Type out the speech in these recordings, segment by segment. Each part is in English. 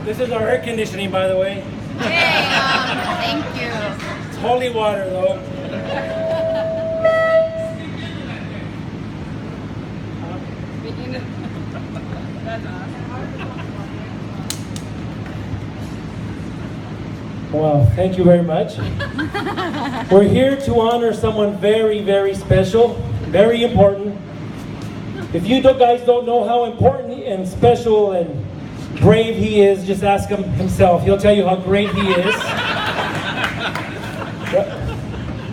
This is our air conditioning, by the way. Hey, thank you. It's holy water, though. Well, thank you very much. We're here to honor someone very, very special, very important. If you guys don't know how important and special and brave he is, just ask him himself. He'll tell you how great he is.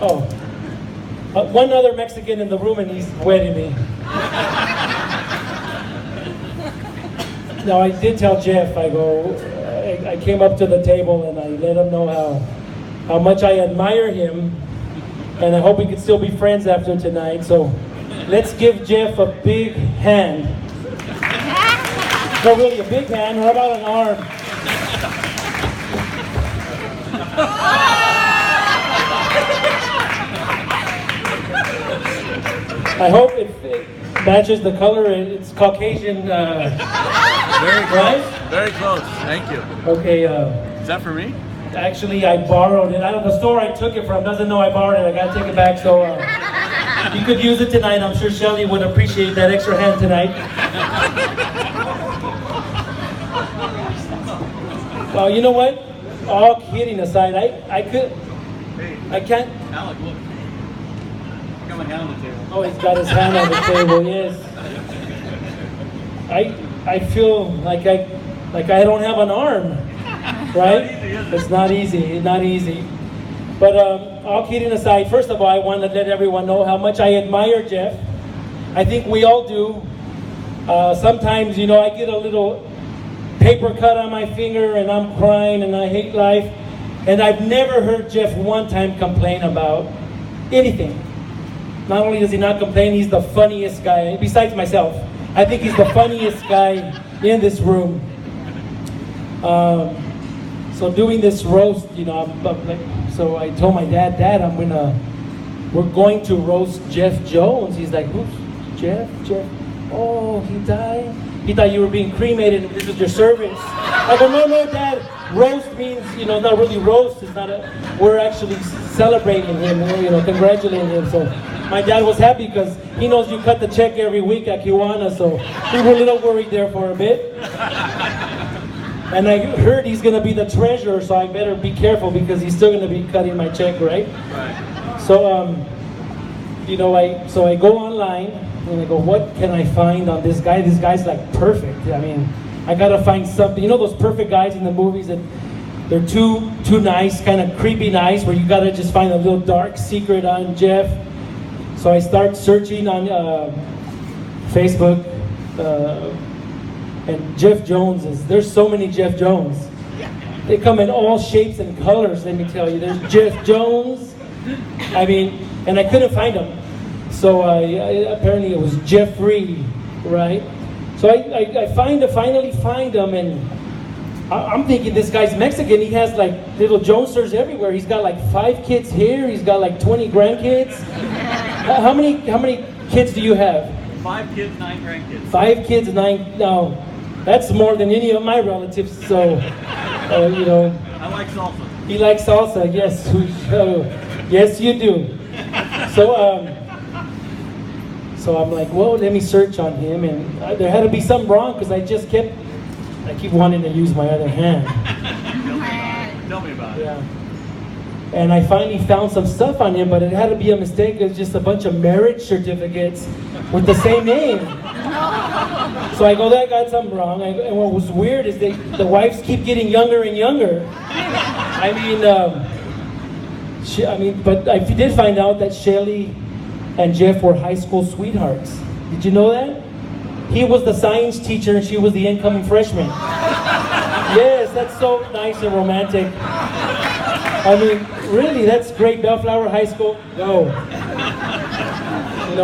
Oh, one other Mexican in the room and he's wedding me. Now I did tell Jeff, I came up to the table and I let him know how much I admire him, and I hope we can still be friends after tonight. So let's give Jeff a big hand. No, really, a big hand. How about an arm? I hope it matches the color. It's Caucasian. Very close. Right? Very close. Thank you. Okay. Is that for me? Actually, I borrowed it. The store I took it from doesn't know I borrowed it. I gotta take it back. So you could use it tonight. I'm sure Shelly would appreciate that extra hand tonight. Well, you know what? All kidding aside, I can't. Alec, look. I got my hand on the table. Oh, he's got his hand on the table. Yes. I feel like I don't have an arm, right? It's not easy. But all kidding aside, first of all, I want to let everyone know how much I admire Jeff. I think we all do. Sometimes, I get a little paper cut on my finger and I'm crying and I hate life. And I've never heard Jeff one time complain about anything. Not only does he not complain, he's the funniest guy, besides myself. I think he's the funniest guy in this room. So doing this roast, so I told my dad, we're going to roast Jeff Jones. He's like, who's Jeff? Oh, he died? He thought you were being cremated and this was your service. I go, no, Dad. Roast means, not really roast. It's not we're actually celebrating him, congratulating him. So my dad was happy because he knows you cut the check every week at Kiwanis, so we were a little worried there for a bit. And I heard he's going to be the treasurer, so I better be careful because he's still going to be cutting my check, right? Right. So, I go online and I go, what can I find on this guy? This guy's like perfect. I mean, I got to find something. Those perfect guys in the movies that they're too nice, kind of creepy nice, where you got to just find a little dark secret on Jeff. So I start searching on Facebook, and Jeff Jones there's so many Jeff Jones. They come in all shapes and colors, let me tell you. There's Jeff Jones. I mean, and I couldn't find him. So apparently it was Jeffrey, right? So I finally find him, and I'm thinking this guy's Mexican. He has like little Jonesters everywhere. He's got like 5 kids here. He's got like 20 grandkids. How many kids do you have? 5 kids, 9 grandkids. 5 kids, 9. Now, that's more than any of my relatives. So, I like salsa. He likes salsa. Yes, yes, you do. So I'm like, well, let me search on him, and there had to be something wrong because I keep wanting to use my other hand. Tell me about it. Yeah. And I finally found some stuff on him, but it had to be a mistake. It was just a bunch of marriage certificates with the same name. So I go, that got something wrong. And what was weird is the wives keep getting younger and younger. But I did find out that Shelly and Jeff were high school sweethearts. Did you know that? He was the science teacher and she was the incoming freshman. Yes, that's so nice and romantic. Really, that's great. Bellflower High School, go.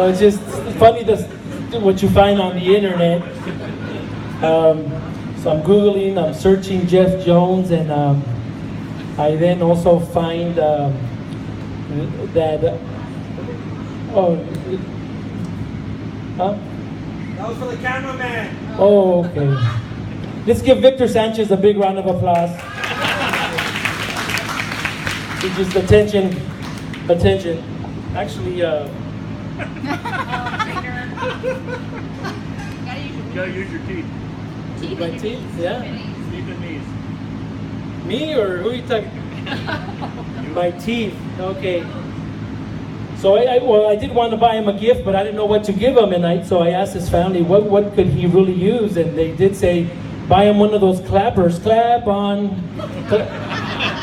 It's just funny what you find on the internet. So I'm Googling, I'm searching Jeff Jones, and I then also find that Oh, huh? That was for the cameraman. Oh, okay. Let's give Victor Sanchez a big round of applause. Just attention. Actually, Gotta use your teeth. my teeth, yeah. Teeth and knees. Me or who are you talking? My teeth. Okay. So I did want to buy him a gift, but I didn't know what to give him, and so I asked his family what could he really use, and they did say buy him one of those clappers, clap on.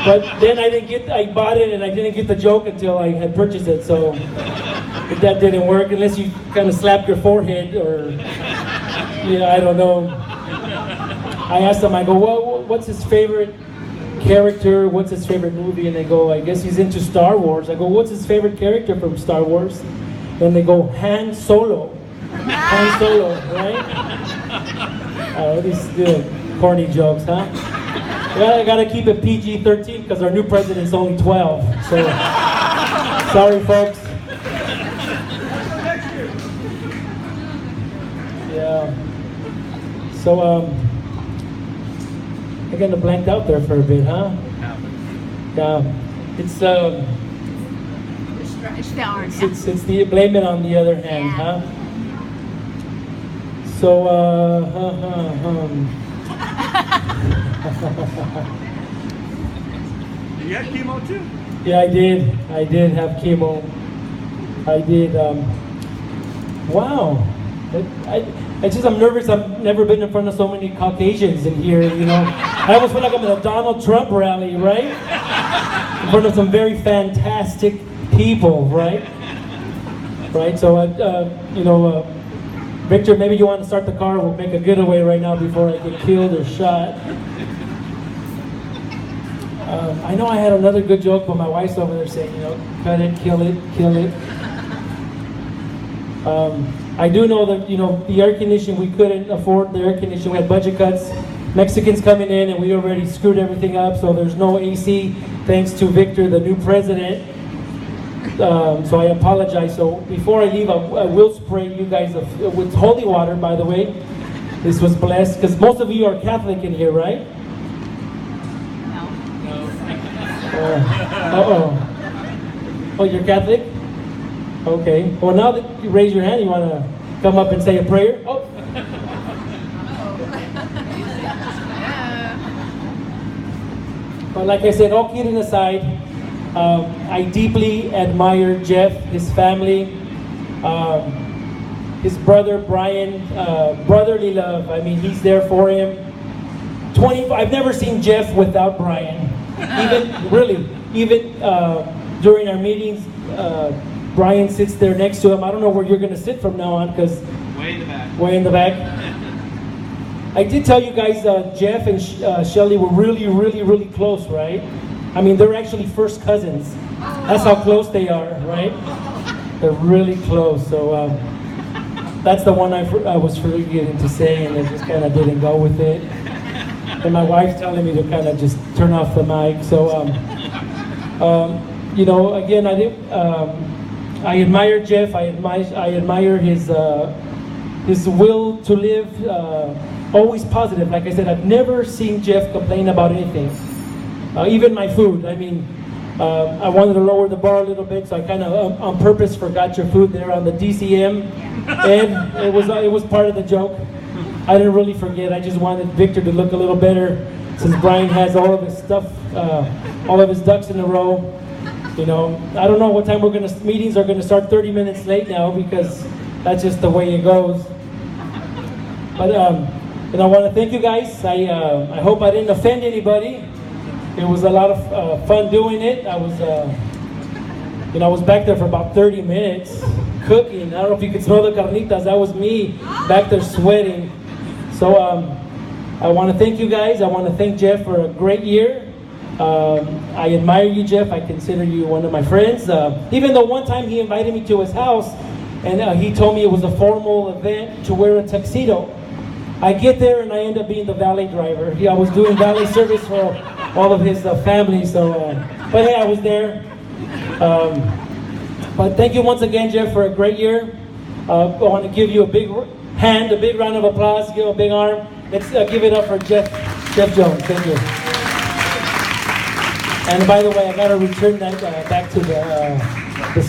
But then I bought it and I didn't get the joke until I had purchased it. So that didn't work unless you kind of slap your forehead or I don't know. I asked them, I go, well, what's his favorite character? What's his favorite movie? And they go, I guess he's into Star Wars. I go, what's his favorite character from Star Wars? And they go, Han Solo. Han Solo, right? These corny jokes, huh? I gotta keep it PG-13 because our new president's only 12. So, sorry, folks. Yeah. So, I kind of blanked out there for a bit, huh? Yeah. It's it's the blame it on the other hand, huh? So, You had chemo too? Yeah, I did. I did have chemo. I did. Wow. I'm nervous. I've never been in front of so many Caucasians in here, I almost feel like I'm at a Donald Trump rally, right? In front of some very fantastic people, right? Right, so, Victor, maybe you want to start the car. We'll make a getaway right now before I get killed or shot. I know I had another good joke, but my wife's over there saying, cut it, kill it. I do know that, the air conditioning, we couldn't afford the air conditioning. We had budget cuts. Mexicans coming in, and we already screwed everything up, so there's no AC, thanks to Victor, the new president. So I apologize. So before I leave, I will spray you guys with holy water, by the way. This was blessed, because most of you are Catholic in here, right? Oh, you're Catholic? Okay. Well, now that you raise your hand, you want to come up and say a prayer? Oh. But like I said, all kidding aside, I deeply admire Jeff, his family, his brother Brian, brotherly love. I mean, he's there for him. I've never seen Jeff without Brian. Even during our meetings, Brian sits there next to him. I don't know where you're going to sit from now on, because Way in the back. Way in the back. I did tell you guys Jeff and Shelly were really, really, really close, right? I mean, they're actually first cousins. That's how close they are, right? They're really close. So that's the one I was forgetting to say, and I just kind of didn't go with it. And my wife's telling me to kind of just turn off the mic. So, again, I admire Jeff. I admire his will to live always positive. Like I said, I've never seen Jeff complain about anything. Even my food. I mean, I wanted to lower the bar a little bit, so I kind of on purpose forgot your food there on the DCM, and it was part of the joke. I didn't really forget. I just wanted Victor to look a little better, since Brian has all of his stuff, all of his ducks in a row. I don't know what time meetings are gonna start 30 minutes late now, because that's just the way it goes. But I want to thank you guys. I hope I didn't offend anybody. It was a lot of fun doing it. I was back there for about 30 minutes cooking. I don't know if you could smell the carnitas. That was me back there sweating. So I want to thank you guys. I want to thank Jeff for a great year. I admire you, Jeff. I consider you one of my friends. Even though one time he invited me to his house, and he told me it was a formal event to wear a tuxedo. I get there and I end up being the valet driver. I was doing valet service for all of his family. So, but hey, I was there. But thank you once again, Jeff, for a great year. I want to give you a big hand, a big round of applause, give him a big arm. Let's give it up for Jeff Jones. Thank you. And by the way, I got to return that back to the